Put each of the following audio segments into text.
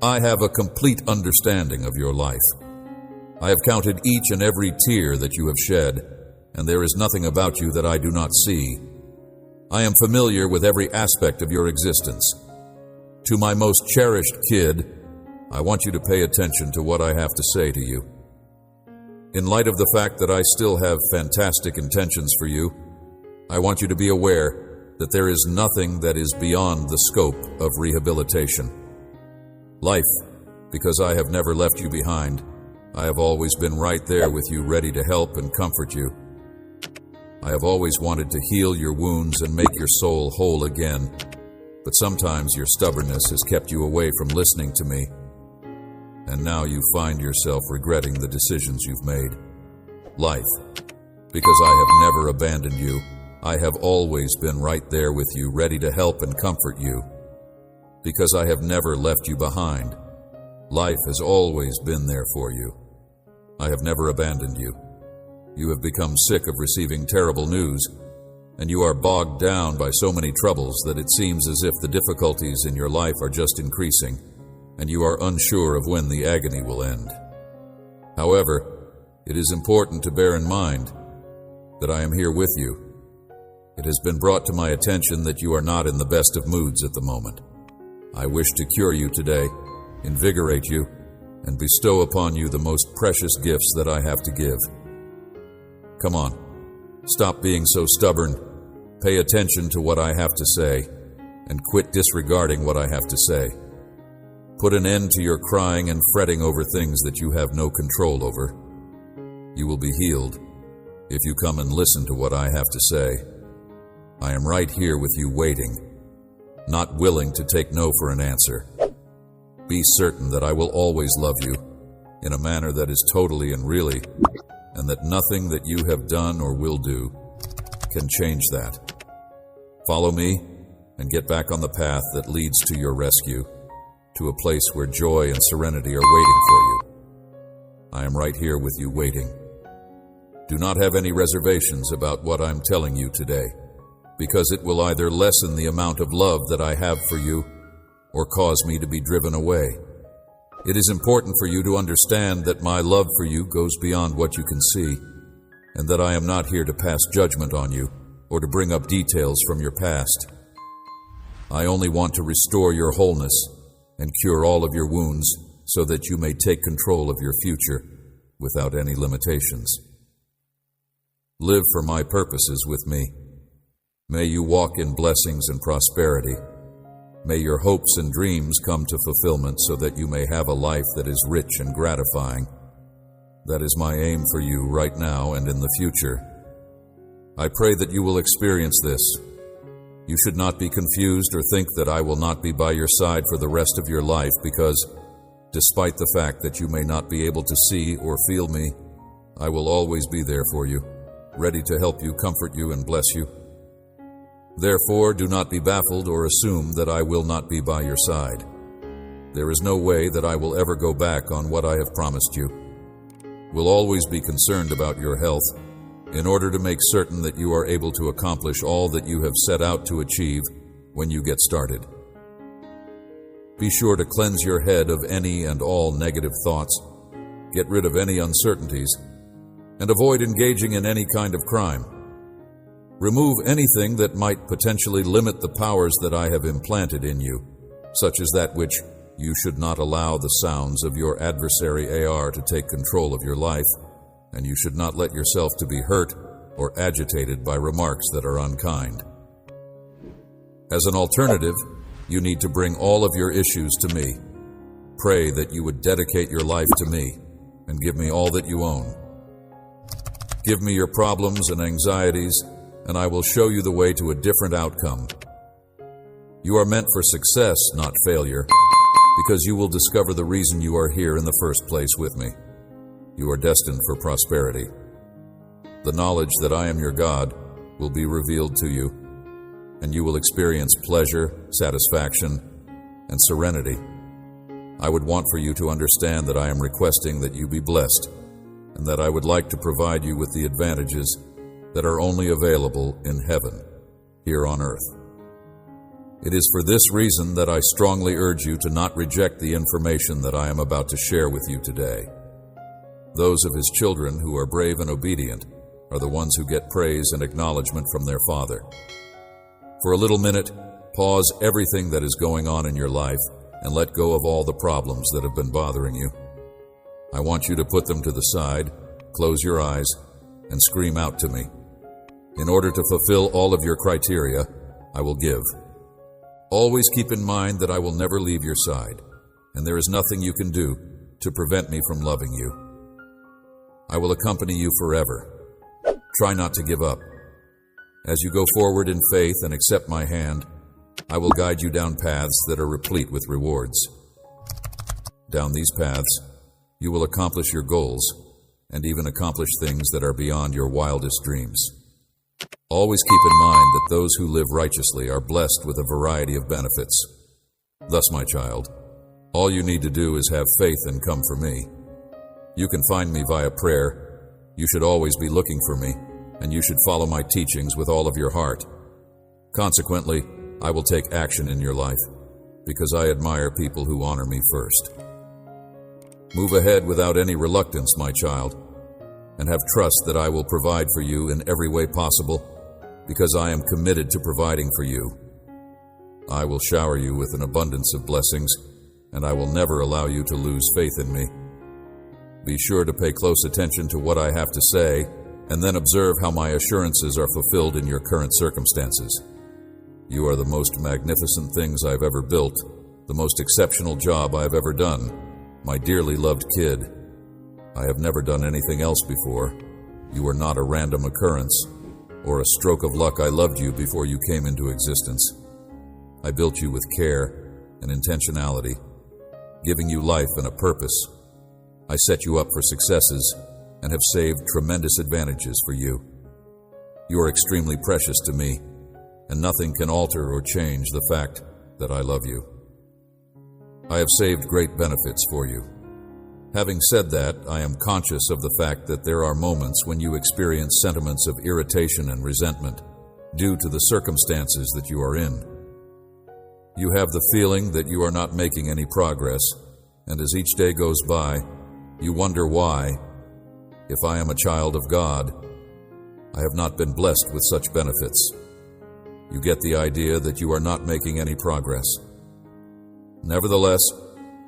I have a complete understanding of your life. I have counted each and every tear that you have shed, and there is nothing about you that I do not see. I am familiar with every aspect of your existence. To my most cherished kid, I want you to pay attention to what I have to say to you. In light of the fact that I still have fantastic intentions for you, I want you to be aware that there is nothing that is beyond the scope of rehabilitation. Life, because I have never left you behind, I have always been right there with you, ready to help and comfort you. I have always wanted to heal your wounds and make your soul whole again, but sometimes your stubbornness has kept you away from listening to me, and now you find yourself regretting the decisions you've made. Life, because I have never abandoned you, I have always been right there with you, ready to help and comfort you. Because I have never left you behind, life has always been there for you. I have never abandoned you. You have become sick of receiving terrible news, and you are bogged down by so many troubles that it seems as if the difficulties in your life are just increasing, and you are unsure of when the agony will end. However, it is important to bear in mind that I am here with you. It has been brought to my attention that you are not in the best of moods at the moment. I wish to cure you today, invigorate you, and bestow upon you the most precious gifts that I have to give. Come on, stop being so stubborn, pay attention to what I have to say, and quit disregarding what I have to say. Put an end to your crying and fretting over things that you have no control over. You will be healed if you come and listen to what I have to say. I am right here with you waiting, not willing to take no for an answer. Be certain that I will always love you in a manner that is totally and really, and that nothing that you have done or will do can change that. Follow me and get back on the path that leads to your rescue, to a place where joy and serenity are waiting for you. I am right here with you waiting. Do not have any reservations about what I'm telling you today, because it will either lessen the amount of love that I have for you or cause me to be driven away. It is important for you to understand that my love for you goes beyond what you can see, and that I am not here to pass judgment on you or to bring up details from your past. I only want to restore your wholeness and cure all of your wounds so that you may take control of your future without any limitations. Live for my purposes with me. May you walk in blessings and prosperity. May your hopes and dreams come to fulfillment so that you may have a life that is rich and gratifying. That is my aim for you right now and in the future. I pray that you will experience this. You should not be confused or think that I will not be by your side for the rest of your life, because despite the fact that you may not be able to see or feel me, I will always be there for you, ready to help you, comfort you, and bless you. Therefore, do not be baffled or assume that I will not be by your side. There is no way that I will ever go back on what I have promised you. We'll always be concerned about your health in order to make certain that you are able to accomplish all that you have set out to achieve when you get started. Be sure to cleanse your head of any and all negative thoughts, get rid of any uncertainties, and avoid engaging in any kind of crime. Remove anything that might potentially limit the powers that I have implanted in you, such as that which you should not allow the sounds of your adversary AR to take control of your life, and you should not let yourself to be hurt or agitated by remarks that are unkind. As an alternative, you need to bring all of your issues to me. Pray that you would dedicate your life to me and give me all that you own. Give me your problems and anxieties, and I will show you the way to a different outcome. You are meant for success, not failure, because you will discover the reason you are here in the first place with me. You are destined for prosperity. The knowledge that I am your God will be revealed to you, and you will experience pleasure, satisfaction, and serenity. I would want for you to understand that I am requesting that you be blessed, and that I would like to provide you with the advantages that are only available in heaven, here on earth. It is for this reason that I strongly urge you to not reject the information that I am about to share with you today. Those of his children who are brave and obedient are the ones who get praise and acknowledgement from their Father. For a little minute, pause everything that is going on in your life and let go of all the problems that have been bothering you. I want you to put them to the side, close your eyes, and scream out to me. In order to fulfill all of your criteria, I will give. Always keep in mind that I will never leave your side, and there is nothing you can do to prevent me from loving you. I will accompany you forever. Try not to give up. As you go forward in faith and accept my hand, I will guide you down paths that are replete with rewards. Down these paths, you will accomplish your goals and even accomplish things that are beyond your wildest dreams. Always keep in mind that those who live righteously are blessed with a variety of benefits. Thus, my child, all you need to do is have faith and come for me. You can find me via prayer. You should always be looking for me, and you should follow my teachings with all of your heart. Consequently, I will take action in your life, because I admire people who honor me first. Move ahead without any reluctance, my child, and have trust that I will provide for you in every way possible, because I am committed to providing for you. I will shower you with an abundance of blessings, and I will never allow you to lose faith in me. Be sure to pay close attention to what I have to say, and then observe how my assurances are fulfilled in your current circumstances. You are the most magnificent things I've ever built, the most exceptional job I've ever done, my dearly loved kid. I have never done anything else before. You are not a random occurrence, or a stroke of luck. I loved you before you came into existence. I built you with care and intentionality, giving you life and a purpose. I set you up for successes and have saved tremendous advantages for you. You are extremely precious to me, and nothing can alter or change the fact that I love you. I have saved great benefits for you. Having said that, I am conscious of the fact that there are moments when you experience sentiments of irritation and resentment due to the circumstances that you are in. You have the feeling that you are not making any progress, and as each day goes by, you wonder why, if I am a child of God, I have not been blessed with such benefits. You get the idea that you are not making any progress. Nevertheless,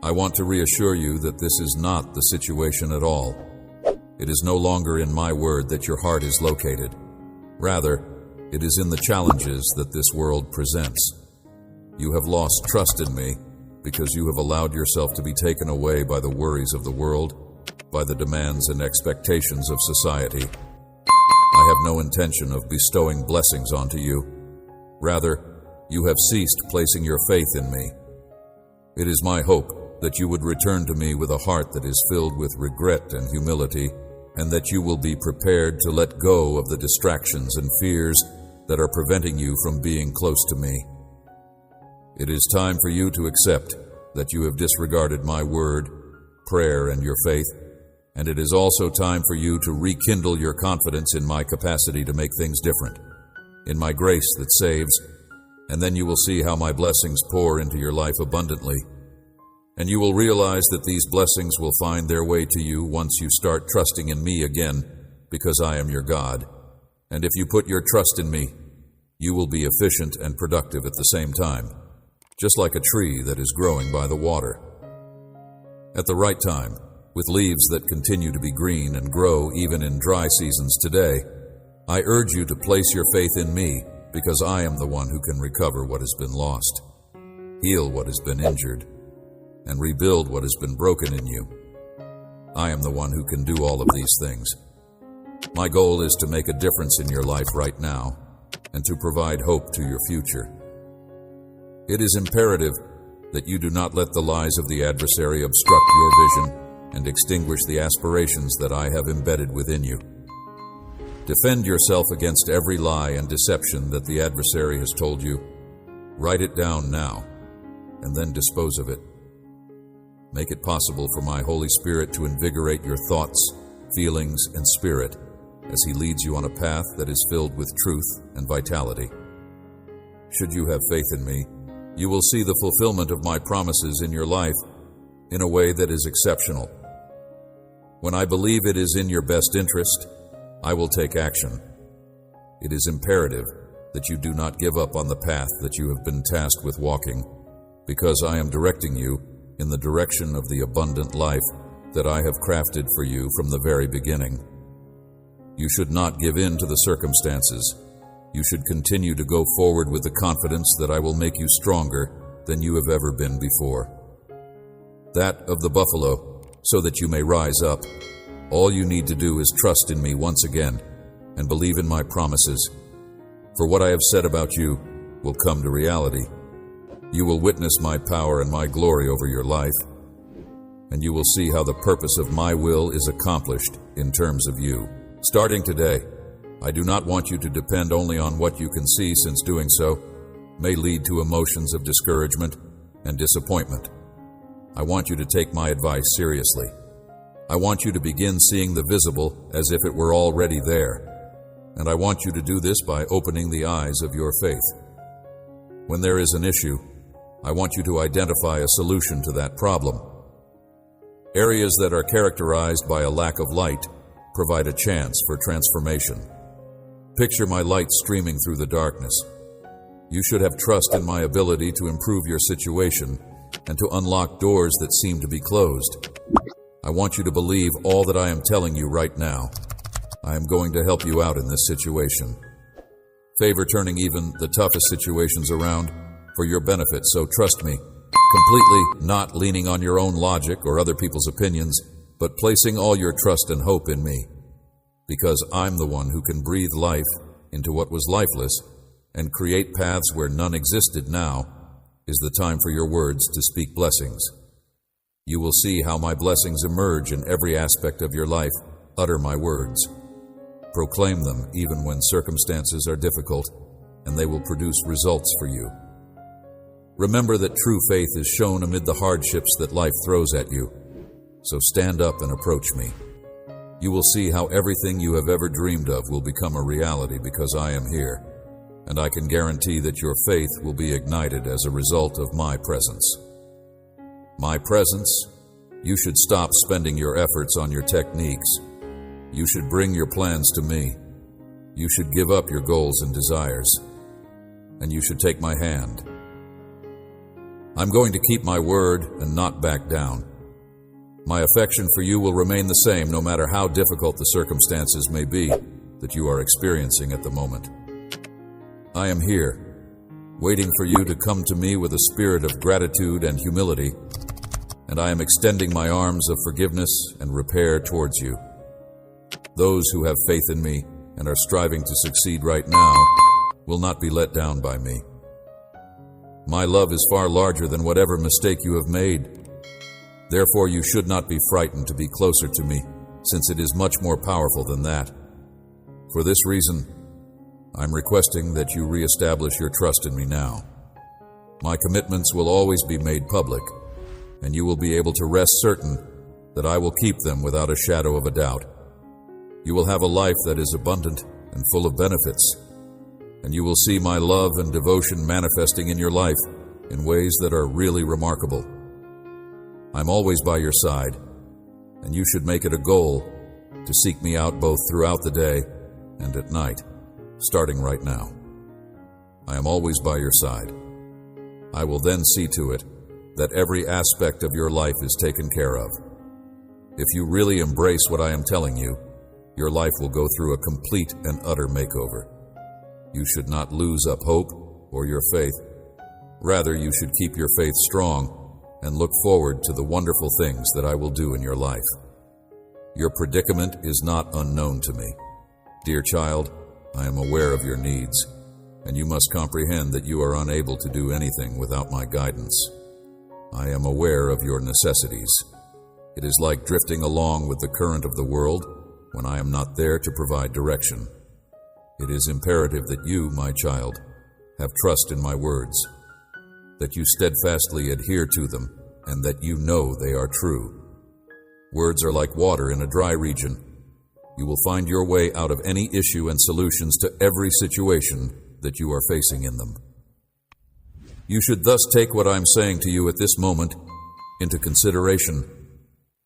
I want to reassure you that this is not the situation at all. It is no longer in my word that your heart is located. Rather, it is in the challenges that this world presents. You have lost trust in me because you have allowed yourself to be taken away by the worries of the world, by the demands and expectations of society. I have no intention of bestowing blessings onto you. Rather, you have ceased placing your faith in me. It is my hope that you would return to me with a heart that is filled with regret and humility, and that you will be prepared to let go of the distractions and fears that are preventing you from being close to me. It is time for you to accept that you have disregarded my word, prayer, and your faith, and it is also time for you to rekindle your confidence in my capacity to make things different, in my grace that saves, and then you will see how my blessings pour into your life abundantly. And you will realize that these blessings will find their way to you once you start trusting in me again, because I am your God. And if you put your trust in me, you will be efficient and productive at the same time, just like a tree that is growing by the water. At the right time, with leaves that continue to be green and grow even in dry seasons today, I urge you to place your faith in me, because I am the one who can recover what has been lost, heal what has been injured, and rebuild what has been broken in you. I am the one who can do all of these things. My goal is to make a difference in your life right now, and to provide hope to your future. It is imperative that you do not let the lies of the adversary obstruct your vision and extinguish the aspirations that I have embedded within you. Defend yourself against every lie and deception that the adversary has told you. Write it down now, and then dispose of it. Make it possible for my Holy Spirit to invigorate your thoughts, feelings, and spirit as He leads you on a path that is filled with truth and vitality. Should you have faith in me, You will see the fulfillment of my promises in your life in a way that is exceptional. When I believe it is in your best interest, I will take action. It is imperative that you do not give up on the path that you have been tasked with walking, because I am directing you in the direction of the abundant life that I have crafted for you from the very beginning. You should not give in to the circumstances. You should continue to go forward with the confidence that I will make you stronger than you have ever been before. That of the buffalo, so that you may rise up. All you need to do is trust in me once again and believe in my promises. For what I have said about you will come to reality. You will witness my power and my glory over your life, and you will see how the purpose of my will is accomplished in terms of you. Starting today, I do not want you to depend only on what you can see, since doing so may lead to emotions of discouragement and disappointment. I want you to take my advice seriously. I want you to begin seeing the visible as if it were already there, and I want you to do this by opening the eyes of your faith. When there is an issue, I want you to identify a solution to that problem. Areas that are characterized by a lack of light provide a chance for transformation. Picture my light streaming through the darkness. You should have trust in my ability to improve your situation and to unlock doors that seem to be closed. I want you to believe all that I am telling you right now. I am going to help you out in this situation. Favor turning even the toughest situations around for your benefit, so trust me, completely not leaning on your own logic or other people's opinions, but placing all your trust and hope in me. Because I'm the one who can breathe life into what was lifeless and create paths where none existed. Now is the time for your words to speak blessings. You will see how my blessings emerge in every aspect of your life. Utter my words. Proclaim them even when circumstances are difficult, and they will produce results for you. Remember that true faith is shown amid the hardships that life throws at you. So stand up and approach me. You will see how everything you have ever dreamed of will become a reality because I am here, and I can guarantee that your faith will be ignited as a result of my presence. My presence? You should stop spending your efforts on your techniques. You should bring your plans to me. You should give up your goals and desires, and you should take my hand. I'm going to keep my word and not back down. My affection for you will remain the same no matter how difficult the circumstances may be that you are experiencing at the moment. I am here, waiting for you to come to me with a spirit of gratitude and humility, and I am extending my arms of forgiveness and repair towards you. Those who have faith in me and are striving to succeed right now will not be let down by me. My love is far larger than whatever mistake you have made. Therefore, you should not be frightened to be closer to me, since it is much more powerful than that. For this reason, I'm requesting that you reestablish your trust in me now. My commitments will always be made public, and you will be able to rest certain that I will keep them without a shadow of a doubt. You will have a life that is abundant and full of benefits, and you will see my love and devotion manifesting in your life in ways that are really remarkable. I'm always by your side, and you should make it a goal to seek me out both throughout the day and at night, starting right now. I am always by your side. I will then see to it that every aspect of your life is taken care of. If you really embrace what I am telling you, your life will go through a complete and utter makeover. You should not lose up hope or your faith. Rather, you should keep your faith strong and look forward to the wonderful things that I will do in your life. Your predicament is not unknown to me. Dear child, I am aware of your needs, and you must comprehend that you are unable to do anything without my guidance. I am aware of your necessities. It is like drifting along with the current of the world when I am not there to provide direction. It is imperative that you, my child, have trust in my words, that you steadfastly adhere to them, and that you know they are true. Words are like water in a dry region. You will find your way out of any issue and solutions to every situation that you are facing in them. You should thus take what I'm saying to you at this moment into consideration.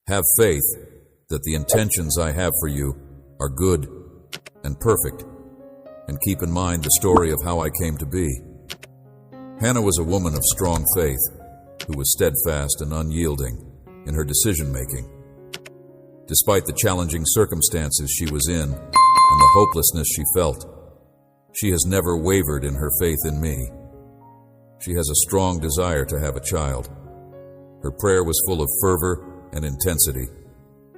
Have faith that the intentions I have for you are good and perfect, and keep in mind the story of how I came to be. Hannah was a woman of strong faith who was steadfast and unyielding in her decision-making. Despite the challenging circumstances she was in and the hopelessness she felt, she has never wavered in her faith in me. She has a strong desire to have a child. Her prayer was full of fervor and intensity,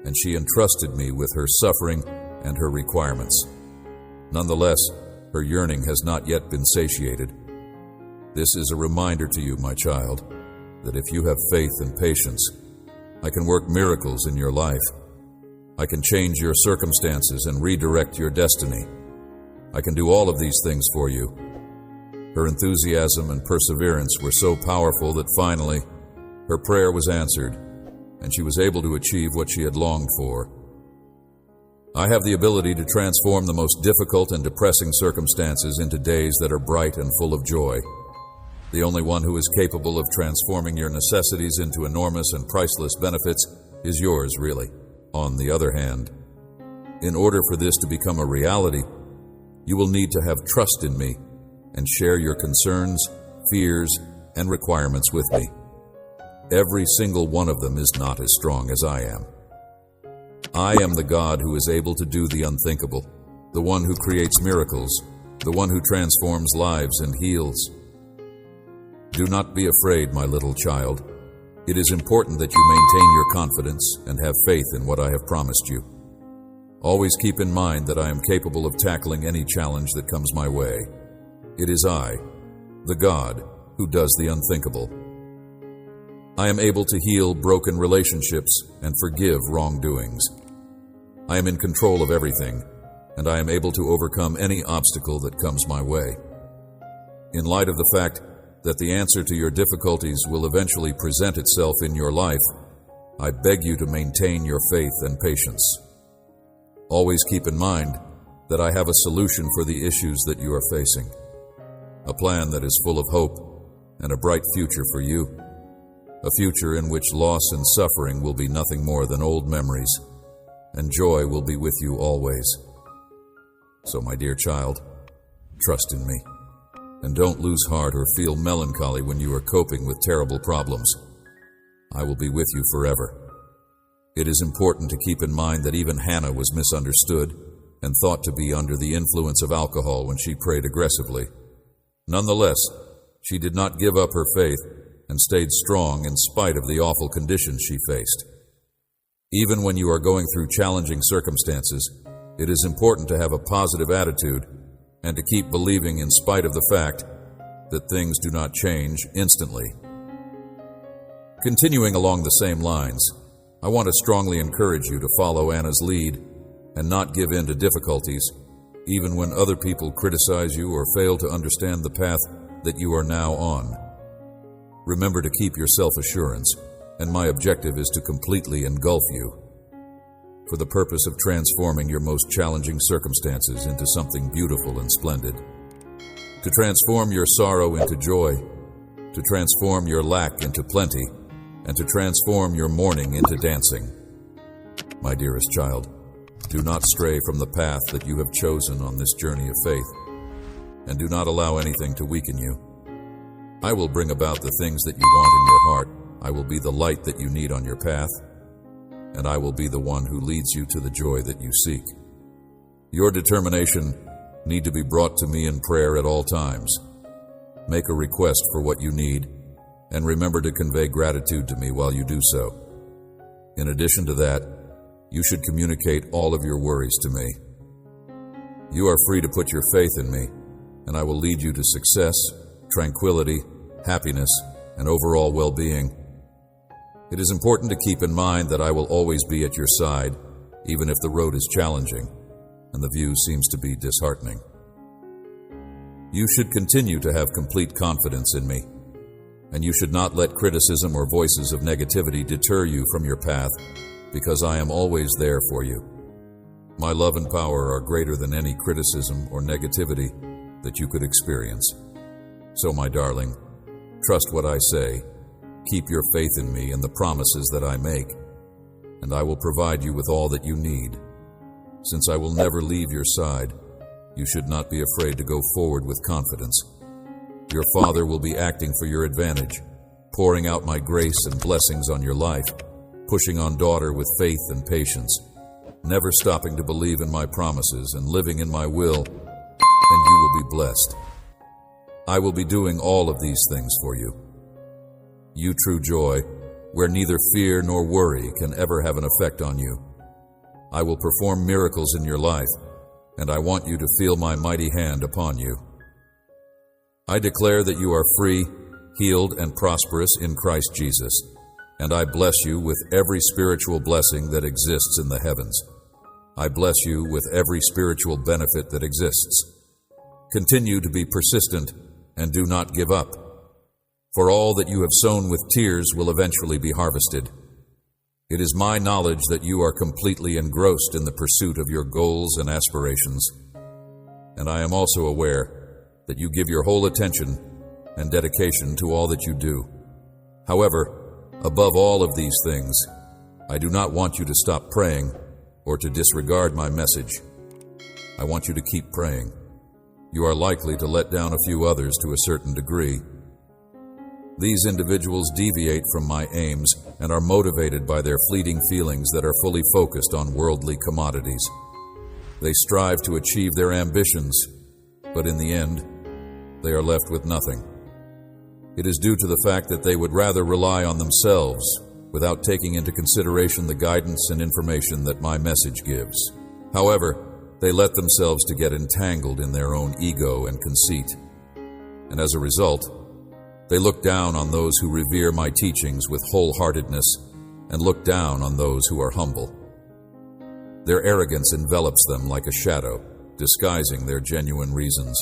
and she entrusted me with her suffering and her requirements. Nonetheless, her yearning has not yet been satiated. This is a reminder to you, my child, that if you have faith and patience, I can work miracles in your life. I can change your circumstances and redirect your destiny. I can do all of these things for you. Her enthusiasm and perseverance were so powerful that finally, her prayer was answered, and she was able to achieve what she had longed for. I have the ability to transform the most difficult and depressing circumstances into days that are bright and full of joy. The only one who is capable of transforming your necessities into enormous and priceless benefits is yours, really. On the other hand, in order for this to become a reality, you will need to have trust in me and share your concerns, fears, and requirements with me. Every single one of them is not as strong as I am. I am the God who is able to do the unthinkable, the one who creates miracles, the one who transforms lives and heals. Do not be afraid, my little child. It is important that you maintain your confidence and have faith in what I have promised you. Always keep in mind that I am capable of tackling any challenge that comes my way. It is I, the God, who does the unthinkable. I am able to heal broken relationships and forgive wrongdoings. I am in control of everything, and I am able to overcome any obstacle that comes my way. In light of the fact that the answer to your difficulties will eventually present itself in your life, I beg you to maintain your faith and patience. Always keep in mind that I have a solution for the issues that you are facing, a plan that is full of hope and a bright future for you, a future in which loss and suffering will be nothing more than old memories, and joy will be with you always. So, my dear child, trust in me. And don't lose heart or feel melancholy when you are coping with terrible problems. I will be with you forever. It is important to keep in mind that even Hannah was misunderstood and thought to be under the influence of alcohol when she prayed aggressively. Nonetheless, she did not give up her faith and stayed strong in spite of the awful conditions she faced. Even when you are going through challenging circumstances, it is important to have a positive attitude and to keep believing in spite of the fact that things do not change instantly. Continuing along the same lines, I want to strongly encourage you to follow Anna's lead and not give in to difficulties, even when other people criticize you or fail to understand the path that you are now on. Remember to keep your self-assurance, and my objective is to completely engulf you, for the purpose of transforming your most challenging circumstances into something beautiful and splendid, to transform your sorrow into joy, to transform your lack into plenty, and to transform your mourning into dancing. My dearest child, do not stray from the path that you have chosen on this journey of faith, and do not allow anything to weaken you. I will bring about the things that you want in your heart. I will be the light that you need on your path, and I will be the one who leads you to the joy that you seek. Your determination need to be brought to me in prayer at all times. Make a request for what you need, and remember to convey gratitude to me while you do so. In addition to that, you should communicate all of your worries to me. You are free to put your faith in me, and I will lead you to success, tranquility, happiness, and overall well-being. It is important to keep in mind that I will always be at your side, even if the road is challenging and the view seems to be disheartening. You should continue to have complete confidence in me, and you should not let criticism or voices of negativity deter you from your path, because I am always there for you. My love and power are greater than any criticism or negativity that you could experience. So, my darling, Trust what I say. Keep your faith in me and the promises that I make, and I will provide you with all that you need. Since I will never leave your side, you should not be afraid to go forward with confidence. Your Father will be acting for your advantage, pouring out my grace and blessings on your life, pushing on daughter with faith and patience, never stopping to believe in my promises and living in my will, and you will be blessed. I will be doing all of these things for you. You true joy, where neither fear nor worry can ever have an effect on you. I will perform miracles in your life, and I want you to feel my mighty hand upon you. I declare that you are free, healed, and prosperous in Christ Jesus, and I bless you with every spiritual blessing that exists in the heavens. I bless you with every spiritual benefit that exists. Continue to be persistent and do not give up, for all that you have sown with tears will eventually be harvested. It is my knowledge that you are completely engrossed in the pursuit of your goals and aspirations, and I am also aware that you give your whole attention and dedication to all that you do. However, above all of these things, I do not want you to stop praying or to disregard my message. I want you to keep praying. You are likely to let down a few others to a certain degree. These individuals deviate from my aims and are motivated by their fleeting feelings that are fully focused on worldly commodities. They strive to achieve their ambitions, but in the end, they are left with nothing. It is due to the fact that they would rather rely on themselves without taking into consideration the guidance and information that my message gives. However, they let themselves to get entangled in their own ego and conceit, and as a result, they look down on those who revere my teachings with wholeheartedness and look down on those who are humble. Their arrogance envelops them like a shadow, disguising their genuine reasons,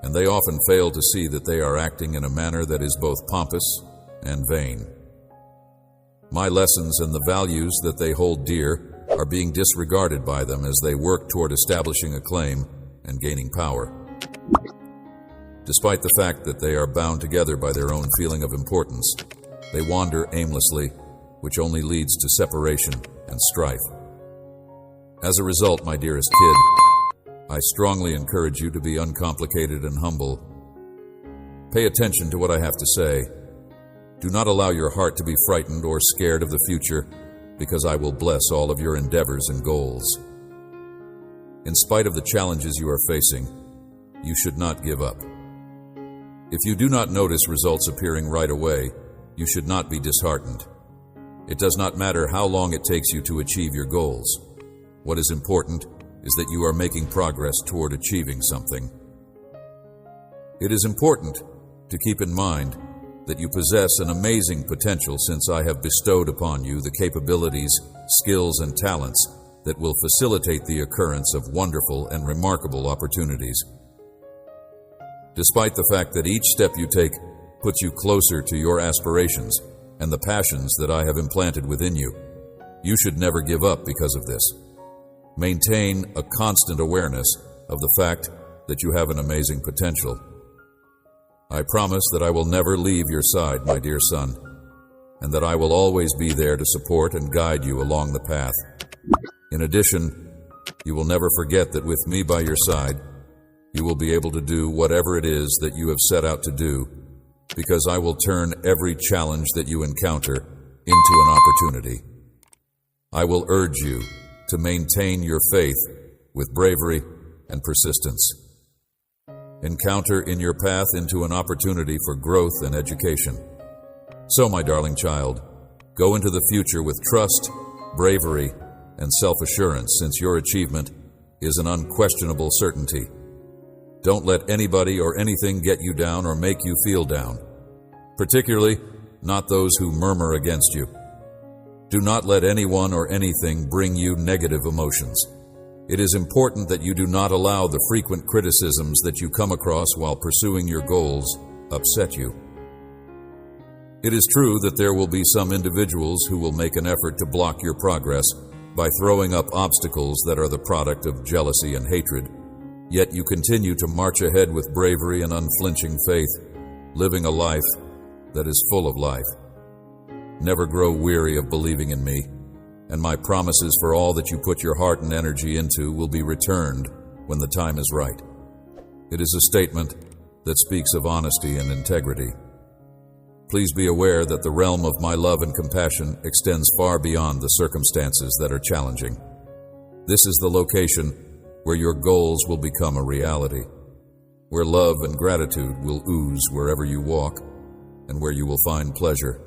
and they often fail to see that they are acting in a manner that is both pompous and vain. My lessons and the values that they hold dear are being disregarded by them as they work toward establishing a claim and gaining power. Despite the fact that they are bound together by their own feeling of importance, they wander aimlessly, which only leads to separation and strife. As a result, my dearest kid, I strongly encourage you to be uncomplicated and humble. Pay attention to what I have to say. Do not allow your heart to be frightened or scared of the future, because I will bless all of your endeavors and goals. In spite of the challenges you are facing, you should not give up. If you do not notice results appearing right away, you should not be disheartened. It does not matter how long it takes you to achieve your goals. What is important is that you are making progress toward achieving something. It is important to keep in mind that you possess an amazing potential, since I have bestowed upon you the capabilities, skills, and talents that will facilitate the occurrence of wonderful and remarkable opportunities. Despite the fact that each step you take puts you closer to your aspirations and the passions that I have implanted within you, you should never give up because of this. Maintain a constant awareness of the fact that you have an amazing potential. I promise that I will never leave your side, my dear son, and that I will always be there to support and guide you along the path. In addition, you will never forget that with me by your side, you will be able to do whatever it is that you have set out to do, because I will turn every challenge that you encounter into an opportunity. I will urge you to maintain your faith with bravery and persistence. Encounter in your path into an opportunity for growth and education. So, my darling child, go into the future with trust, bravery, and self-assurance, since your achievement is an unquestionable certainty. Don't let anybody or anything get you down or make you feel down, particularly not those who murmur against you. Do not let anyone or anything bring you negative emotions. It is important that you do not allow the frequent criticisms that you come across while pursuing your goals upset you. It is true that there will be some individuals who will make an effort to block your progress by throwing up obstacles that are the product of jealousy and hatred, yet you continue to march ahead with bravery and unflinching faith, living a life that is full of life. Never grow weary of believing in me, and my promises for all that you put your heart and energy into will be returned when the time is right. It is a statement that speaks of honesty and integrity. Please be aware that the realm of my love and compassion extends far beyond the circumstances that are challenging. This is the location where your goals will become a reality, where love and gratitude will ooze wherever you walk, and where you will find pleasure.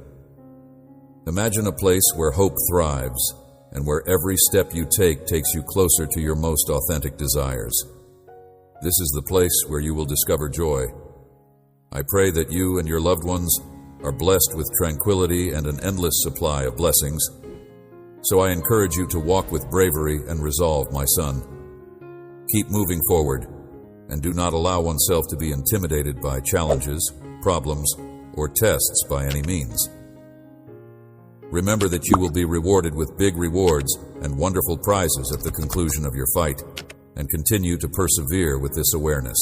Imagine a place where hope thrives, and where every step you take takes you closer to your most authentic desires. This is the place where you will discover joy. I pray that you and your loved ones are blessed with tranquility and an endless supply of blessings. So I encourage you to walk with bravery and resolve, my son. Keep moving forward, and do not allow oneself to be intimidated by challenges, problems, or tests by any means. Remember that you will be rewarded with big rewards and wonderful prizes at the conclusion of your fight, and continue to persevere with this awareness.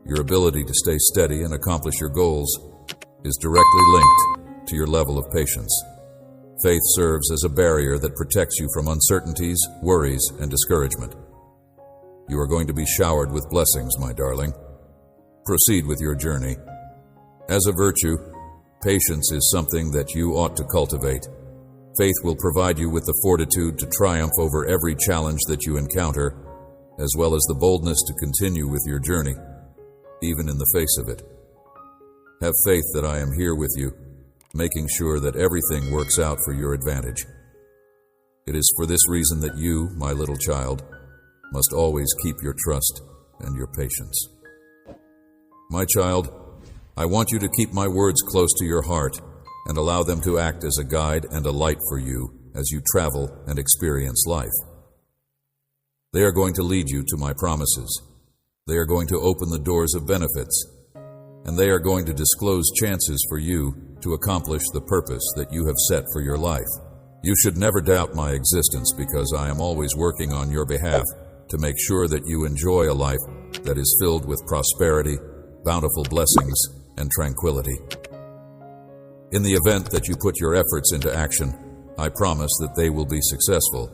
Your ability to stay steady and accomplish your goals is directly linked to your level of patience. Faith serves as a barrier that protects you from uncertainties, worries, and discouragement. You are going to be showered with blessings, my darling. Proceed with your journey. As a virtue, patience is something that you ought to cultivate. Faith will provide you with the fortitude to triumph over every challenge that you encounter, as well as the boldness to continue with your journey, even in the face of it. Have faith that I am here with you, making sure that everything works out for your advantage. It is for this reason that you, my little child, must always keep your trust and your patience. My child, I want you to keep my words close to your heart and allow them to act as a guide and a light for you as you travel and experience life. They are going to lead you to my promises. They are going to open the doors of benefits, and they are going to disclose chances for you to accomplish the purpose that you have set for your life. You should never doubt my existence, because I am always working on your behalf to make sure that you enjoy a life that is filled with prosperity, bountiful blessings, and tranquility. In the event that you put your efforts into action, I promise that they will be successful.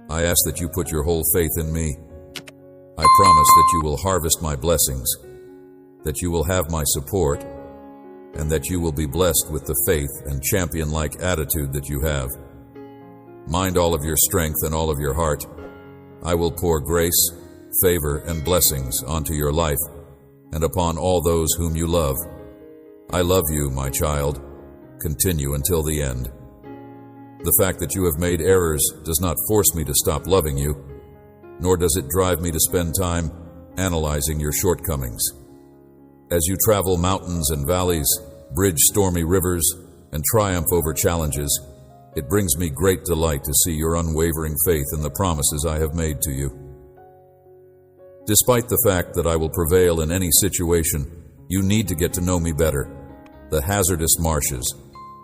I ask that you put your whole faith in me. I promise that you will harvest my blessings, that you will have my support, and that you will be blessed with the faith and champion-like attitude that you have. Mind all of your strength and all of your heart. I will pour grace, favor, and blessings onto your life and upon all those whom you love. I love you, my child. Continue until the end. The fact that you have made errors does not force me to stop loving you, nor does it drive me to spend time analyzing your shortcomings. As you travel mountains and valleys, bridge stormy rivers, and triumph over challenges, it brings me great delight to see your unwavering faith in the promises I have made to you. Despite the fact that I will prevail in any situation, you need to get to know me better. The hazardous marshes,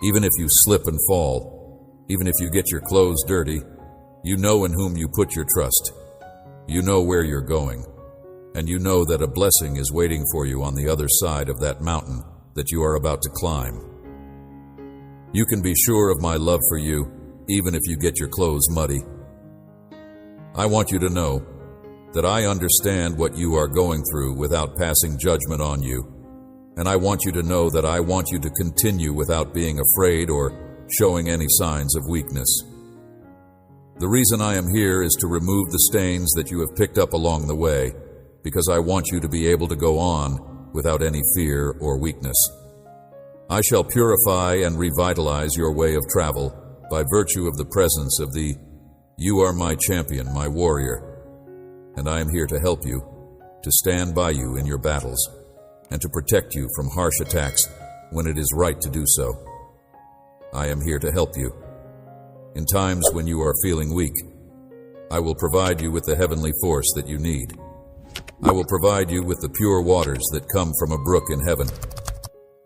even if you slip and fall, even if you get your clothes dirty, you know in whom you put your trust. You know where you're going, and you know that a blessing is waiting for you on the other side of that mountain that you are about to climb. You can be sure of my love for you, even if you get your clothes muddy. I want you to know that I understand what you are going through without passing judgment on you, and I want you to know that I want you to continue without being afraid or showing any signs of weakness. The reason I am here is to remove the stains that you have picked up along the way, because I want you to be able to go on without any fear or weakness. I shall purify and revitalize your way of travel by virtue of the presence of the "You are my champion, my warrior," and I am here to help you, to stand by you in your battles, and to protect you from harsh attacks when it is right to do so. I am here to help you. In times when you are feeling weak, I will provide you with the heavenly force that you need. I will provide you with the pure waters that come from a brook in heaven.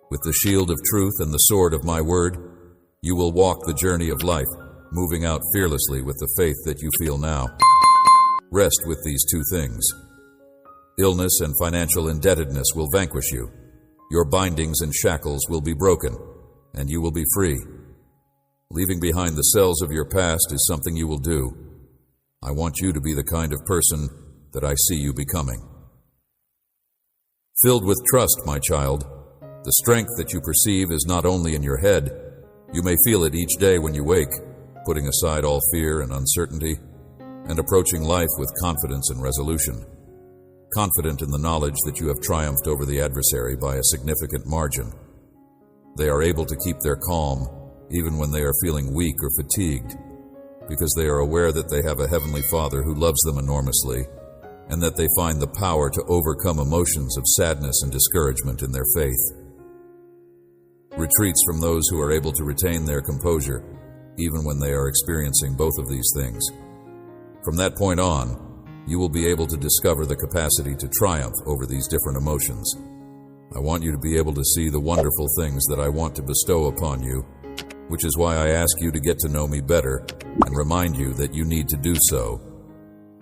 With the shield of truth and the sword of my word, you will walk the journey of life, moving out fearlessly with the faith that you feel now. Rest with these two things. Illness and financial indebtedness will vanquish you, your bindings and shackles will be broken, and you will be free. Leaving behind the cells of your past is something you will do. I want you to be the kind of person that I see you becoming. Filled with trust, my child, the strength that you perceive is not only in your head. You may feel it each day when you wake, putting aside all fear and uncertainty, and approaching life with confidence and resolution. Confident in the knowledge that you have triumphed over the adversary by a significant margin. They are able to keep their calm even when they are feeling weak or fatigued, because they are aware that they have a Heavenly Father who loves them enormously, and that they find the power to overcome emotions of sadness and discouragement in their faith. Retreats from those who are able to retain their composure, even when they are experiencing both of these things. From that point on, you will be able to discover the capacity to triumph over these different emotions. I want you to be able to see the wonderful things that I want to bestow upon you, which is why I ask you to get to know me better and remind you that you need to do so.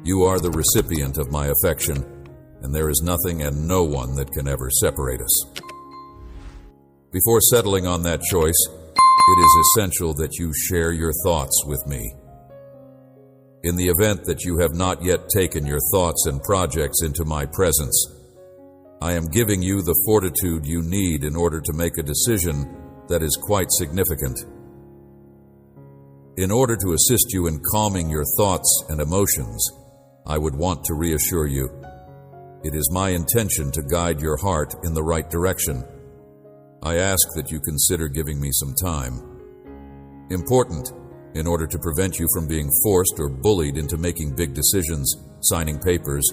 You are the recipient of my affection, and there is nothing and no one that can ever separate us. Before settling on that choice, it is essential that you share your thoughts with me. In the event that you have not yet taken your thoughts and projects into my presence, I am giving you the fortitude you need in order to make a decision that is quite significant. In order to assist you in calming your thoughts and emotions, I would want to reassure you. It is my intention to guide your heart in the right direction. I ask that you consider giving me some time. Important, in order to prevent you from being forced or bullied into making big decisions, signing papers,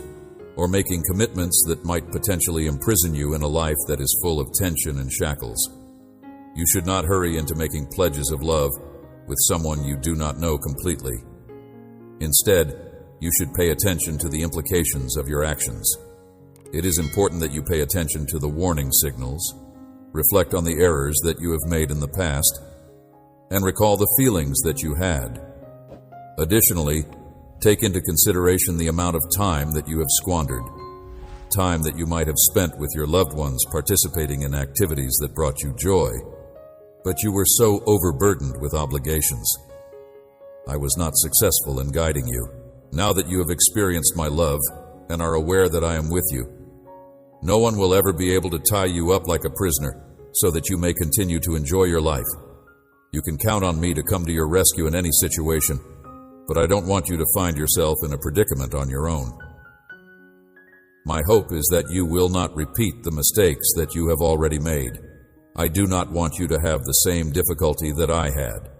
or making commitments that might potentially imprison you in a life that is full of tension and shackles. You should not hurry into making pledges of love with someone you do not know completely. Instead, you should pay attention to the implications of your actions. It is important that you pay attention to the warning signals, reflect on the errors that you have made in the past, and recall the feelings that you had. Additionally, take into consideration the amount of time that you have squandered, time that you might have spent with your loved ones participating in activities that brought you joy, but you were so overburdened with obligations. I was not successful in guiding you. Now that you have experienced my love and are aware that I am with you, no one will ever be able to tie you up like a prisoner so that you may continue to enjoy your life. You can count on me to come to your rescue in any situation, but I don't want you to find yourself in a predicament on your own. My hope is that you will not repeat the mistakes that you have already made. I do not want you to have the same difficulty that I had.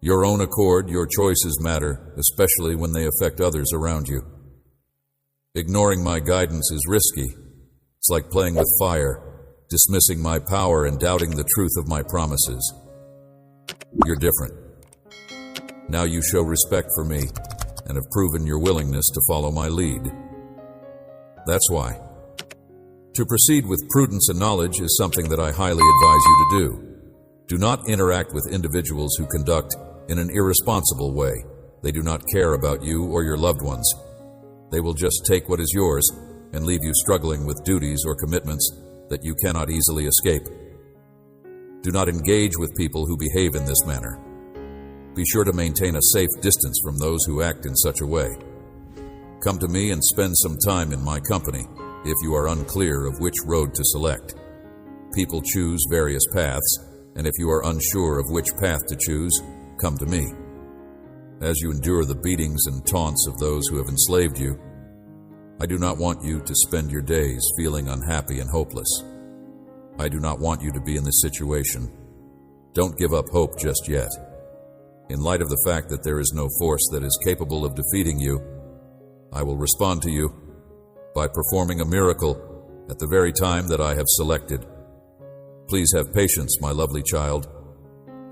Your own accord, your choices matter, especially when they affect others around you. Ignoring my guidance is risky. It's like playing with fire, dismissing my power and doubting the truth of my promises. You're different. Now you show respect for me and have proven your willingness to follow my lead. That's why. To proceed with prudence and knowledge is something that I highly advise you to do. Do not interact with individuals who conduct in an irresponsible way. They do not care about you or your loved ones. They will just take what is yours and leave you struggling with duties or commitments that you cannot easily escape. Do not engage with people who behave in this manner. Be sure to maintain a safe distance from those who act in such a way. Come to me and spend some time in my company if you are unclear of which road to select. People choose various paths, and if you are unsure of which path to choose, come to me. As you endure the beatings and taunts of those who have enslaved you, I do not want you to spend your days feeling unhappy and hopeless. I do not want you to be in this situation. Don't give up hope just yet. In light of the fact that there is no force that is capable of defeating you, I will respond to you by performing a miracle at the very time that I have selected. Please have patience, my lovely child,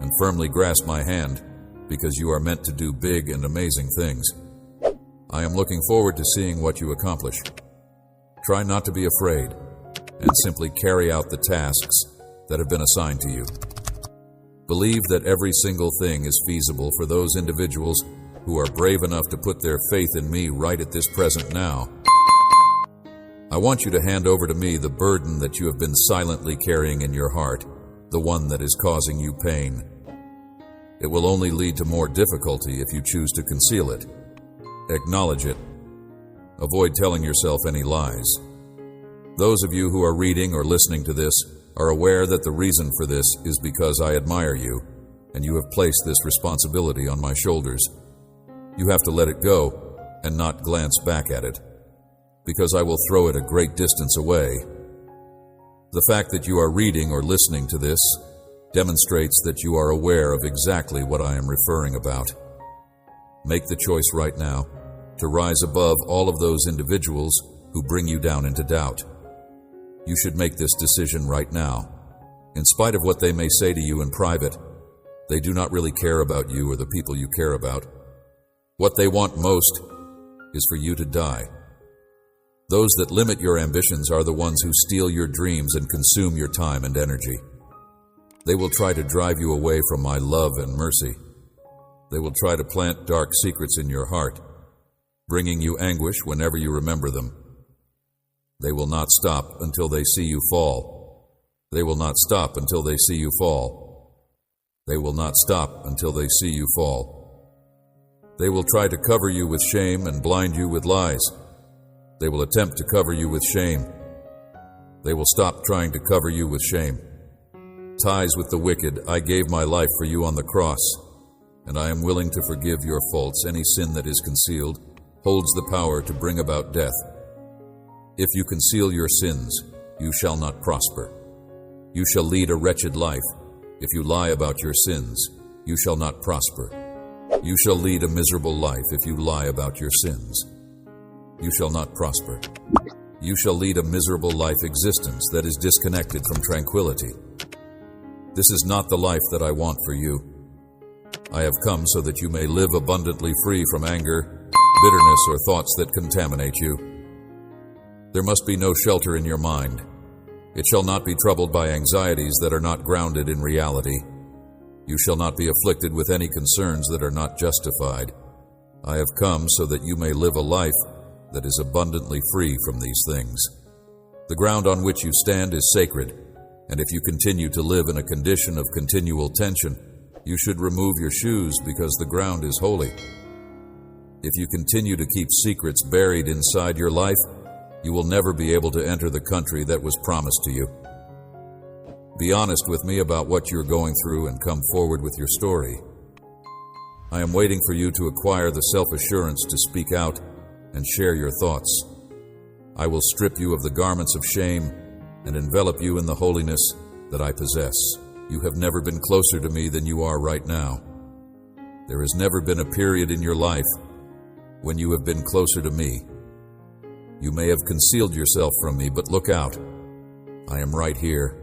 and firmly grasp my hand, because you are meant to do big and amazing things. I am looking forward to seeing what you accomplish. Try not to be afraid, and simply carry out the tasks that have been assigned to you. Believe that every single thing is feasible for those individuals who are brave enough to put their faith in me right at this present now. I want you to hand over to me the burden that you have been silently carrying in your heart, the one that is causing you pain. It will only lead to more difficulty if you choose to conceal it. Acknowledge it. Avoid telling yourself any lies. Those of you who are reading or listening to this are aware that the reason for this is because I admire you, and you have placed this responsibility on my shoulders. You have to let it go and not glance back at it, because I will throw it a great distance away. The fact that you are reading or listening to this demonstrates that you are aware of exactly what I am referring about. Make the choice right now to rise above all of those individuals who bring you down into doubt. You should make this decision right now. In spite of what they may say to you in private, they do not really care about you or the people you care about. What they want most is for you to die. Those that limit your ambitions are the ones who steal your dreams and consume your time and energy. They will try to drive you away from my love and mercy. They will try to plant dark secrets in your heart, bringing you anguish whenever you remember them. They will not stop until they see you fall. They will not stop until they see you fall. They will not stop until they see you fall. They will try to cover you with shame and blind you with lies. They will attempt to cover you with shame. They will stop trying to cover you with shame. Ties with the wicked, I gave my life for you on the cross, and I am willing to forgive your faults. Any sin that is concealed holds the power to bring about death. If you conceal your sins, you shall not prosper. You shall lead a wretched life. If you lie about your sins, you shall not prosper. You shall lead a miserable life if you lie about your sins. You shall not prosper. You shall lead a miserable life existence that is disconnected from tranquility. This is not the life that I want for you. I have come so that you may live abundantly free from anger, bitterness, or thoughts that contaminate you. There must be no shelter in your mind. It shall not be troubled by anxieties that are not grounded in reality. You shall not be afflicted with any concerns that are not justified. I have come so that you may live a life that is abundantly free from these things. The ground on which you stand is sacred, and if you continue to live in a condition of continual tension, you should remove your shoes because the ground is holy. If you continue to keep secrets buried inside your life, you will never be able to enter the country that was promised to you. Be honest with me about what you're going through and come forward with your story. I am waiting for you to acquire the self-assurance to speak out and share your thoughts. I will strip you of the garments of shame and envelop you in the holiness that I possess. You have never been closer to me than you are right now. There has never been a period in your life when you have been closer to me. You may have concealed yourself from me, but look out. I am right here.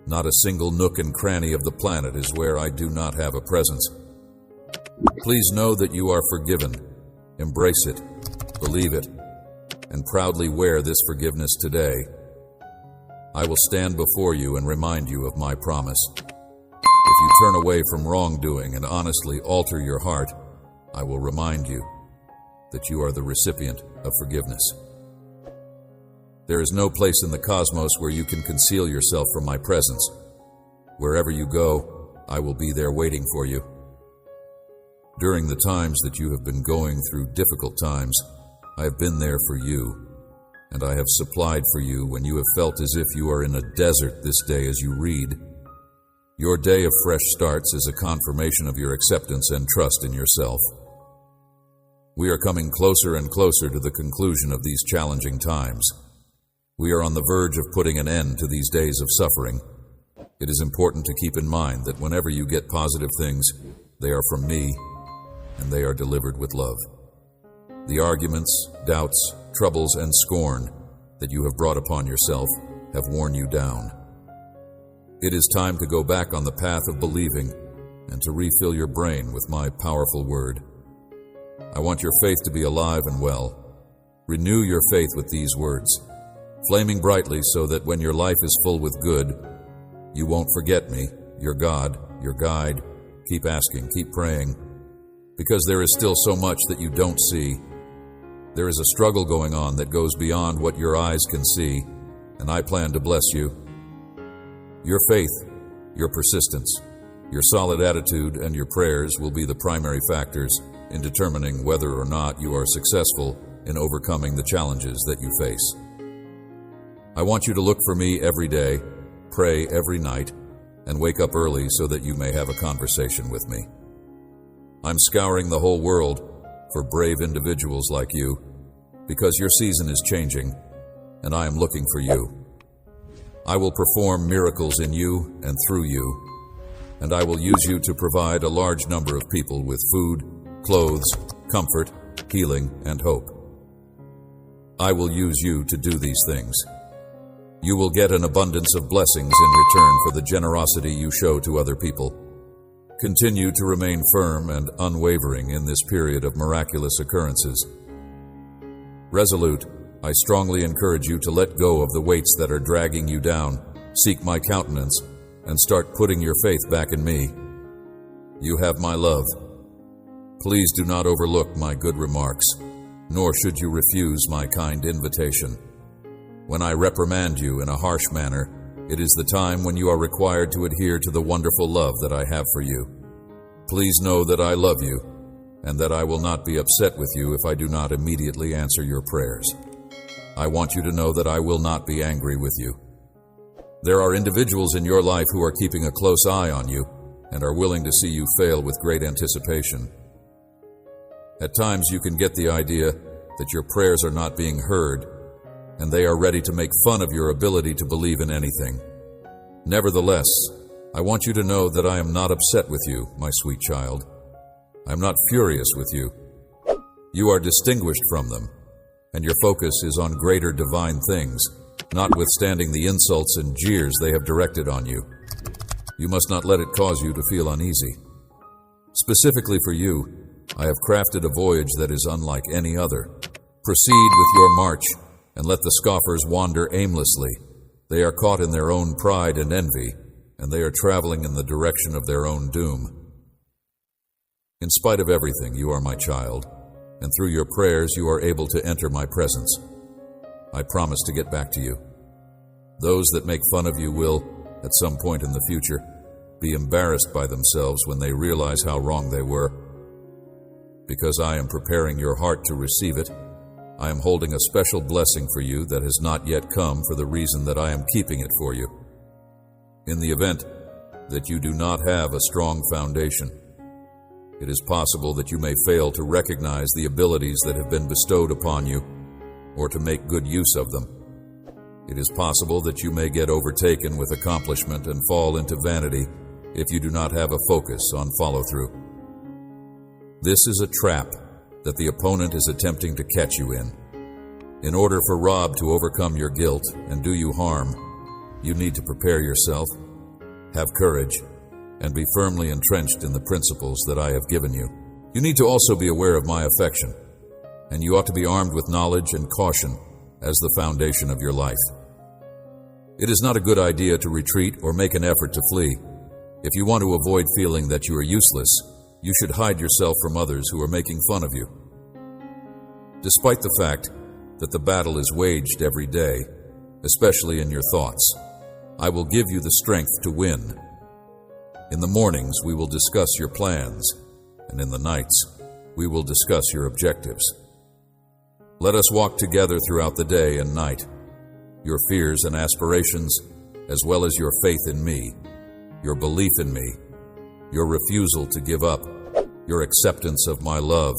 Not a single nook and cranny of the planet is where I do not have a presence. Please know that you are forgiven. Embrace it, believe it, and proudly wear this forgiveness today. I will stand before you and remind you of my promise. If you turn away from wrongdoing and honestly alter your heart, I will remind you that you are the recipient of forgiveness. There is no place in the cosmos where you can conceal yourself from my presence. Wherever you go, I will be there waiting for you. During the times that you have been going through difficult times, I have been there for you, and I have supplied for you when you have felt as if you are in a desert this day as you read. Your day of fresh starts is a confirmation of your acceptance and trust in yourself. We are coming closer and closer to the conclusion of these challenging times. We are on the verge of putting an end to these days of suffering. It is important to keep in mind that whenever you get positive things, they are from me, and they are delivered with love. The arguments, doubts, troubles, and scorn that you have brought upon yourself have worn you down. It is time to go back on the path of believing and to refill your brain with my powerful word. I want your faith to be alive and well. Renew your faith with these words, flaming brightly so that when your life is full with good, you won't forget me, your God, your guide. Keep asking, keep praying, because there is still so much that you don't see. There is a struggle going on that goes beyond what your eyes can see, and I plan to bless you. Your faith, your persistence, your solid attitude, and your prayers will be the primary factors in determining whether or not you are successful in overcoming the challenges that you face. I want you to look for me every day, pray every night, and wake up early so that you may have a conversation with me. I'm scouring the whole world for brave individuals like you, because your season is changing, and I am looking for you. I will perform miracles in you and through you, and I will use you to provide a large number of people with food, clothes, comfort, healing, and hope. I will use you to do these things. You will get an abundance of blessings in return for the generosity you show to other people. Continue to remain firm and unwavering in this period of miraculous occurrences. Resolute, I strongly encourage you to let go of the weights that are dragging you down, seek my countenance, and start putting your faith back in me. You have my love. Please do not overlook my good remarks, nor should you refuse my kind invitation. When I reprimand you in a harsh manner, it is the time when you are required to adhere to the wonderful love that I have for you. Please know that I love you, and that I will not be upset with you if I do not immediately answer your prayers. I want you to know that I will not be angry with you. There are individuals in your life who are keeping a close eye on you and are willing to see you fail with great anticipation. At times you can get the idea that your prayers are not being heard, and they are ready to make fun of your ability to believe in anything. Nevertheless, I want you to know that I am not upset with you, my sweet child. I am not furious with you. You are distinguished from them, and your focus is on greater divine things, notwithstanding the insults and jeers they have directed on you. You must not let it cause you to feel uneasy. Specifically for you, I have crafted a voyage that is unlike any other. Proceed with your march, and let the scoffers wander aimlessly. They are caught in their own pride and envy, and they are traveling in the direction of their own doom. In spite of everything, you are my child, and through your prayers you are able to enter my presence. I promise to get back to you. Those that make fun of you will, at some point in the future, be embarrassed by themselves when they realize how wrong they were. Because I am preparing your heart to receive it, I am holding a special blessing for you that has not yet come for the reason that I am keeping it for you. In the event that you do not have a strong foundation, it is possible that you may fail to recognize the abilities that have been bestowed upon you, or to make good use of them. It is possible that you may get overtaken with accomplishment and fall into vanity if you do not have a focus on follow-through. This is a trap that the opponent is attempting to catch you in. In order for Rob to overcome your guilt and do you harm, you need to prepare yourself, have courage, and be firmly entrenched in the principles that I have given you. You need to also be aware of my affection, and you ought to be armed with knowledge and caution as the foundation of your life. It is not a good idea to retreat or make an effort to flee. If you want to avoid feeling that you are useless, you should hide yourself from others who are making fun of you. Despite the fact that the battle is waged every day, especially in your thoughts, I will give you the strength to win. In the mornings, we will discuss your plans, and in the nights, we will discuss your objectives. Let us walk together throughout the day and night. Your fears and aspirations, as well as your faith in me, your belief in me, your refusal to give up, your acceptance of my love,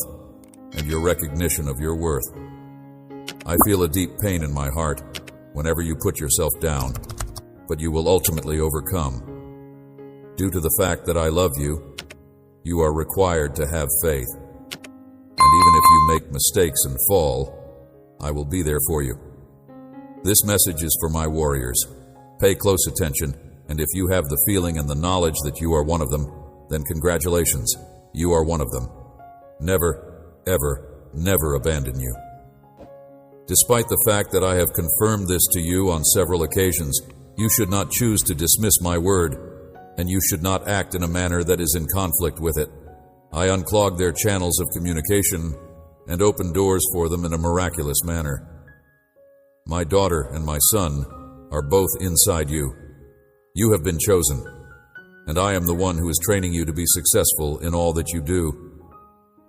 and your recognition of your worth. I feel a deep pain in my heart whenever you put yourself down, but you will ultimately overcome. Due to the fact that I love you, you are required to have faith. And even if you make mistakes and fall, I will be there for you. This message is for my warriors. Pay close attention, and if you have the feeling and the knowledge that you are one of them, then congratulations, you are one of them. Never, ever, never abandon you. Despite the fact that I have confirmed this to you on several occasions, you should not choose to dismiss my word, and you should not act in a manner that is in conflict with it. I unclogged their channels of communication, and open doors for them in a miraculous manner. My daughter and my son are both inside you. You have been chosen, and I am the one who is training you to be successful in all that you do.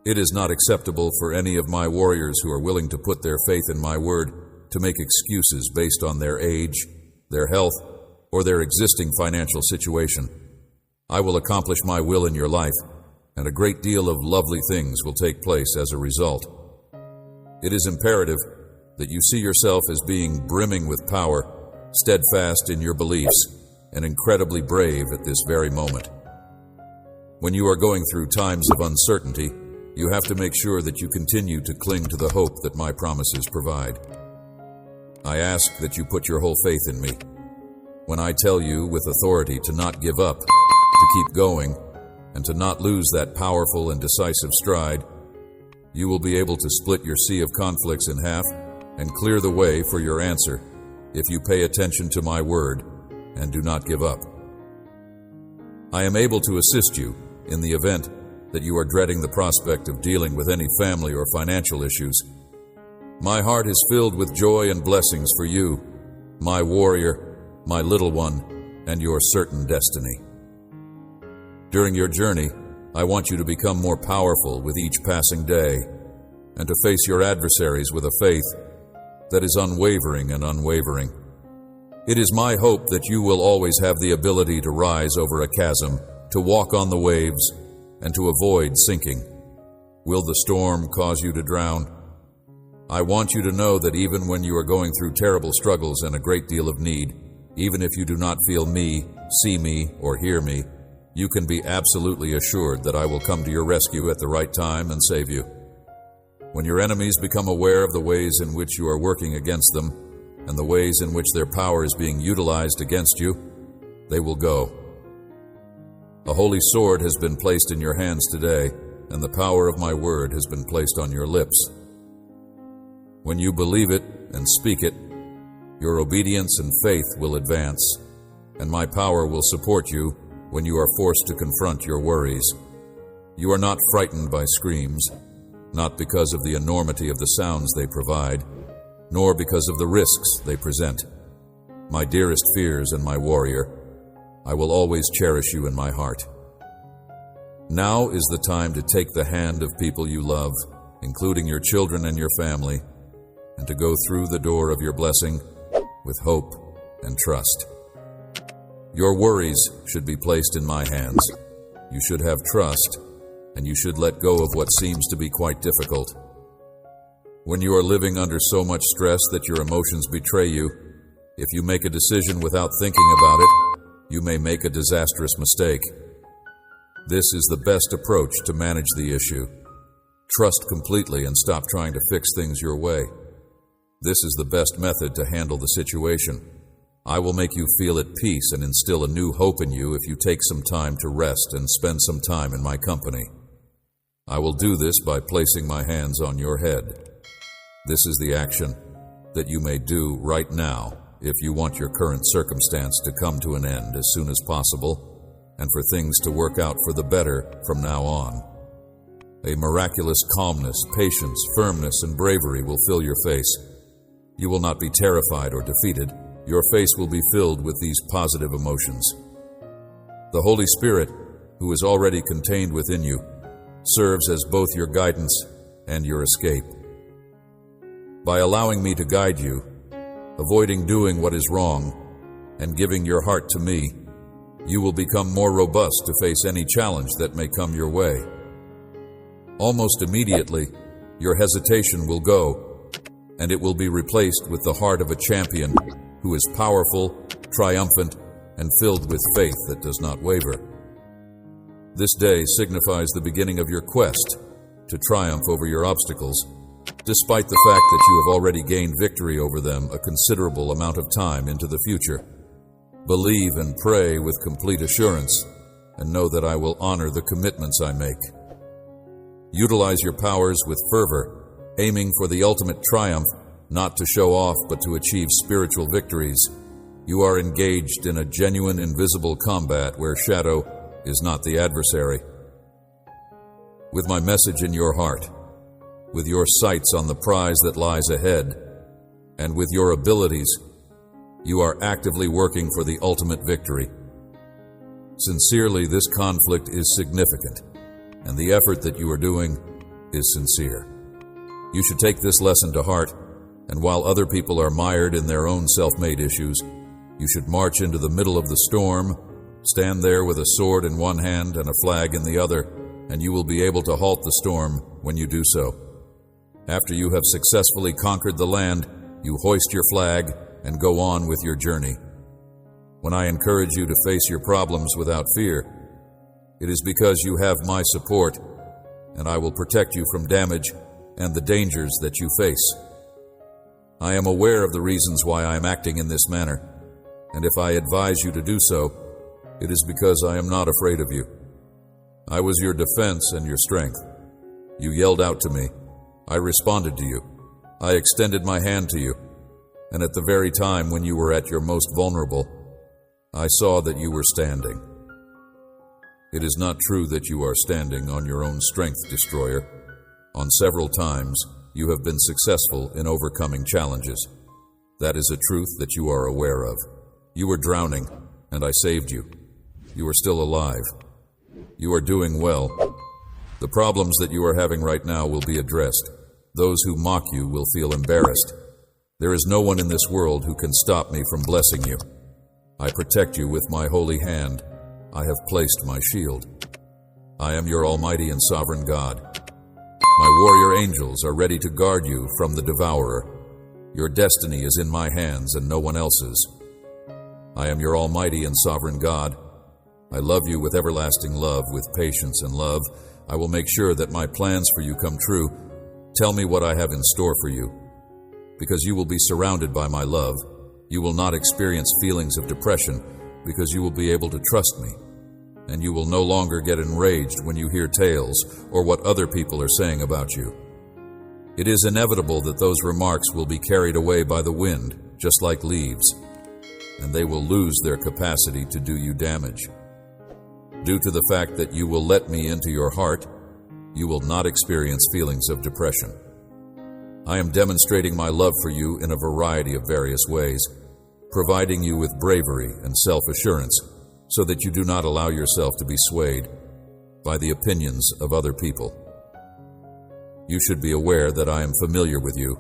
It is not acceptable for any of my warriors who are willing to put their faith in my word to make excuses based on their age, their health, or their existing financial situation. I will accomplish my will in your life, and a great deal of lovely things will take place as a result. It is imperative that you see yourself as being brimming with power, steadfast in your beliefs, and incredibly brave at this very moment. When you are going through times of uncertainty, you have to make sure that you continue to cling to the hope that my promises provide. I ask that you put your whole faith in me. When I tell you with authority to not give up, to keep going, and to not lose that powerful and decisive stride, you will be able to split your sea of conflicts in half and clear the way for your answer if you pay attention to my word and do not give up. I am able to assist you in the event that you are dreading the prospect of dealing with any family or financial issues. My heart is filled with joy and blessings for you, my warrior, my little one, and your certain destiny. During your journey, I want you to become more powerful with each passing day, and to face your adversaries with a faith that is unwavering and unwavering. It is my hope that you will always have the ability to rise over a chasm, to walk on the waves, and to avoid sinking. Will the storm cause you to drown? I want you to know that even when you are going through terrible struggles and a great deal of need, even if you do not feel me, see me, or hear me, you can be absolutely assured that I will come to your rescue at the right time and save you. When your enemies become aware of the ways in which you are working against them and the ways in which their power is being utilized against you, they will go. A holy sword has been placed in your hands today, and the power of my word has been placed on your lips. When you believe it and speak it, your obedience and faith will advance, and my power will support you when you are forced to confront your worries. You are not frightened by screams, not because of the enormity of the sounds they provide, nor because of the risks they present. My dearest fears and my warrior, I will always cherish you in my heart. Now is the time to take the hand of people you love, including your children and your family, and to go through the door of your blessing with hope and trust. Your worries should be placed in my hands. You should have trust, and you should let go of what seems to be quite difficult. When you are living under so much stress that your emotions betray you, if you make a decision without thinking about it, you may make a disastrous mistake. This is the best approach to manage the issue. Trust completely and stop trying to fix things your way. This is the best method to handle the situation. I will make you feel at peace and instill a new hope in you if you take some time to rest and spend some time in my company. I will do this by placing my hands on your head. This is the action that you may do right now if you want your current circumstance to come to an end as soon as possible and for things to work out for the better from now on. A miraculous calmness, patience, firmness, and bravery will fill your face. You will not be terrified or defeated. Your face will be filled with these positive emotions. The Holy Spirit, who is already contained within you, serves as both your guidance and your escape. By allowing me to guide you, avoiding doing what is wrong, and giving your heart to me, you will become more robust to face any challenge that may come your way. Almost immediately, your hesitation will go, and it will be replaced with the heart of a champion who is powerful, triumphant, and filled with faith that does not waver. This day signifies the beginning of your quest to triumph over your obstacles, despite the fact that you have already gained victory over them a considerable amount of time into the future. Believe and pray with complete assurance, and know that I will honor the commitments I make. Utilize your powers with fervor, aiming for the ultimate triumph, not to show off but to achieve spiritual victories. You are engaged in a genuine invisible combat where shadow is not the adversary. With my message in your heart, with your sights on the prize that lies ahead, and with your abilities, you are actively working for the ultimate victory. Sincerely, this conflict is significant, and the effort that you are doing is sincere. You should take this lesson to heart, and while other people are mired in their own self-made issues, you should march into the middle of the storm, stand there with a sword in one hand and a flag in the other, and you will be able to halt the storm when you do so. After you have successfully conquered the land, you hoist your flag and go on with your journey. When I encourage you to face your problems without fear, it is because you have my support, and I will protect you from damage and the dangers that you face. I am aware of the reasons why I am acting in this manner, and if I advise you to do so, it is because I am not afraid of you. I was your defense and your strength. You yelled out to me. I responded to you. I extended my hand to you, and at the very time when you were at your most vulnerable, I saw that you were standing. It is not true that you are standing on your own strength, destroyer. On several times, you have been successful in overcoming challenges. That is a truth that you are aware of. You were drowning, and I saved you. You are still alive. You are doing well. The problems that you are having right now will be addressed. Those who mock you will feel embarrassed. There is no one in this world who can stop me from blessing you. I protect you with my holy hand. I have placed my shield. I am your almighty and sovereign God. My warrior angels are ready to guard you from the devourer. Your destiny is in my hands and no one else's. I am your almighty and sovereign God. I love you with everlasting love, with patience and love. I will make sure that my plans for you come true. Tell me what I have in store for you. Because you will be surrounded by my love, you will not experience feelings of depression because you will be able to trust me. And you will no longer get enraged when you hear tales or what other people are saying about you. It is inevitable that those remarks will be carried away by the wind, just like leaves, and they will lose their capacity to do you damage. Due to the fact that you will let me into your heart, you will not experience feelings of depression. I am demonstrating my love for you in a variety of various ways, providing you with bravery and self-assurance so that you do not allow yourself to be swayed by the opinions of other people. You should be aware that I am familiar with you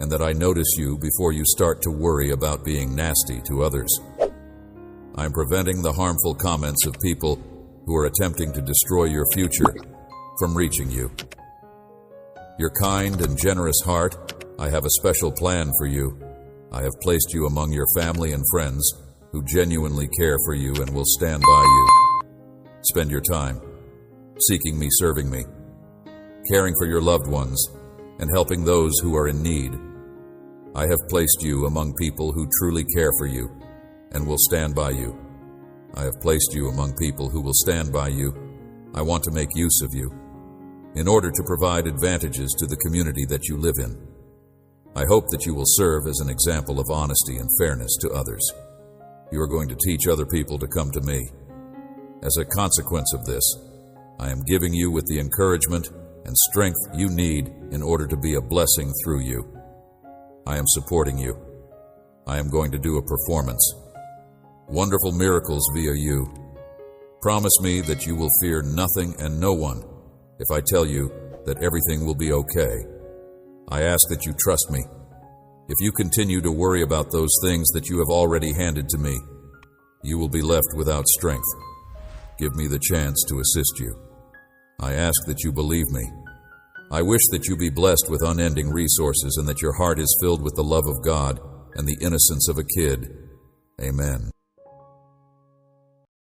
and that I notice you before you start to worry about being nasty to others. I am preventing the harmful comments of people who are attempting to destroy your future from reaching you. Your kind and generous heart, I have a special plan for you. I have placed you among your family and friends who genuinely care for you and will stand by you. Spend your time seeking me, serving me, caring for your loved ones, and helping those who are in need. I have placed you among people who truly care for you and will stand by you. I have placed you among people who will stand by you. I want to make use of you in order to provide advantages to the community that you live in. I hope that you will serve as an example of honesty and fairness to others. You are going to teach other people to come to me. As a consequence of this, I am giving you with the encouragement and strength you need in order to be a blessing through you. I am supporting you. I am going to do a performance. Wonderful miracles via you. Promise me that you will fear nothing and no one if I tell you that everything will be okay. I ask that you trust me. If you continue to worry about those things that you have already handed to me, you will be left without strength. Give me the chance to assist you. I ask that you believe me. I wish that you be blessed with unending resources and that your heart is filled with the love of God and the innocence of a kid. Amen.